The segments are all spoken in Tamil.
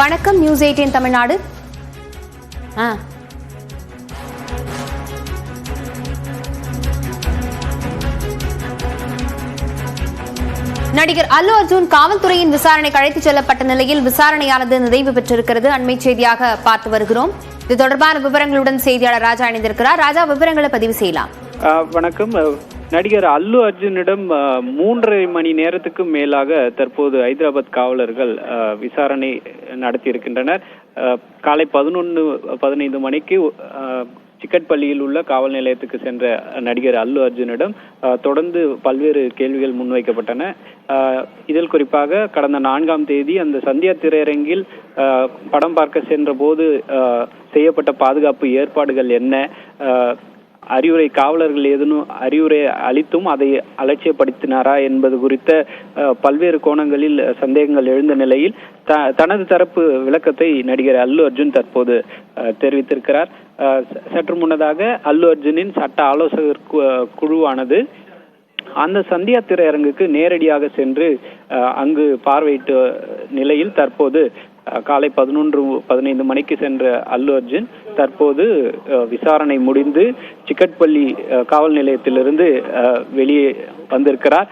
வணக்கம் நியூஸ் 18 தமிழ்நாடு. நடிகர் அல்லு அர்ஜுன் காவல்துறையின் விசாரணைக்கு அழைத்துச் செல்லப்பட்ட நிலையில் விசாரணையானது நிறைவு பெற்றிருக்கிறது. அண்மை செய்தியாக பார்த்து வருகிறோம். இது தொடர்பான விவரங்களுடன் செய்தியாளர் ராஜா இணைந்திருக்கிறார். ராஜா, விவரங்களை பதிவு செய்யலாம். வணக்கம். நடிகர் அல்லு அர்ஜுனிடம் 3.5 மணி நேரத்துக்கும் மேலாக தற்போது ஹைதராபாத் காவலர்கள் விசாரணை நடத்தியிருக்கின்றனர். காலை 11:15 மணிக்கு சிக்கட்பள்ளியில் உள்ள காவல் நிலையத்துக்கு சென்ற நடிகர் அல்லு அர்ஜுனிடம் தொடர்ந்து பல்வேறு கேள்விகள் முன்வைக்கப்பட்டன. இதில் குறிப்பாக கடந்த 4ஆம் தேதி அந்த சந்தியா திரையரங்கில் படம் பார்க்க சென்ற போது செய்யப்பட்ட பாதுகாப்பு ஏற்பாடுகள் என்ன, காவலர்கள் ஏதேனும் அறிவுரை அளித்தும் அதை அலட்சியப்படுத்தினாரா என்பது குறித்த பல்வேறு கோணங்களில் சந்தேகங்கள் எழுந்த நிலையில் தனது தரப்பு விளக்கத்தை நடிகர் அல்லு அர்ஜுன் தற்போது தெரிவித்திருக்கிறார். சற்று முன்னதாக அல்லு அர்ஜுனின் சட்ட ஆலோசகர் குழுவானது அந்த சந்தியா திரையரங்குக்கு நேரடியாக சென்று அங்கு பார்வையிட்ட நிலையில் தற்போது காலை 11:15 மணிக்கு சென்ற அல்லு அர்ஜுன் தற்போது விசாரணை முடிந்து சிக்கட்பள்ளி காவல் நிலையத்திலிருந்து வெளியே வந்திருக்கிறார்.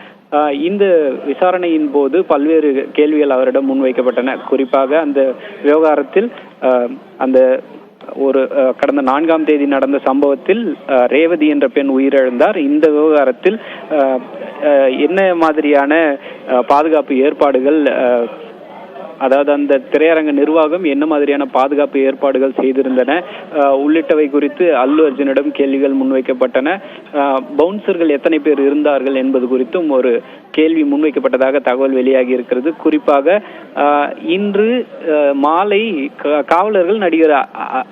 இந்த விசாரணையின் போது பல்வேறு கேள்விகள் அவரிடம் முன்வைக்கப்பட்டன. குறிப்பாக அந்த விவகாரத்தில் அந்த கடந்த 4ஆம் தேதி நடந்த சம்பவத்தில் ரேவதி என்ற பெண் உயிரிழந்தார். இந்த விவகாரத்தில் என்ன மாதிரியான பாதுகாப்பு ஏற்பாடுகள், அதாவது அந்த திரையரங்க நிர்வாகம் என்ன மாதிரியான பாதுகாப்பு ஏற்பாடுகள் செய்திருந்தன உள்ளிட்டவை குறித்து அல்லு அர்ஜுனிடம் கேள்விகள் முன்வைக்கப்பட்டன. பவுன்சர்கள் எத்தனை பேர் இருந்தார்கள் என்பது குறித்தும் ஒரு கேள்வி முன்வைக்கப்பட்டதாக தகவல் வெளியாகி இருக்கிறது. குறிப்பாக இன்று மாலை காவலர்கள் நடிகர்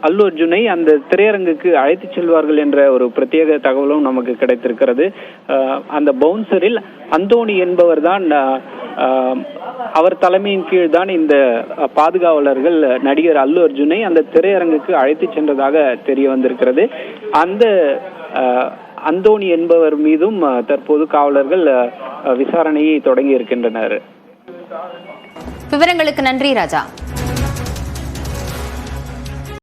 அல்லு அர்ஜுனை அந்த திரையரங்குக்கு அழைத்து செல்வார்கள் என்ற ஒரு பிரத்யேக தகவலும் நமக்கு கிடைத்திருக்கிறது. அந்த பவுன்சரில் அந்தோணி என்பவர் தான், அவர் தலைமையின் கீழ் தான் இந்த பாதுகாவலர்கள் நடிகர் அல்லு அர்ஜுனை அந்த திரையரங்குக்கு அழைத்து சென்றதாக தெரிய வந்திருக்கிறது. அந்த அந்தோணி என்பவர் மீதும் தற்போது காவலர்கள் விசாரணையை தொடங்கி இருக்கின்றனர். விவரங்களுக்கு நன்றி ராஜா.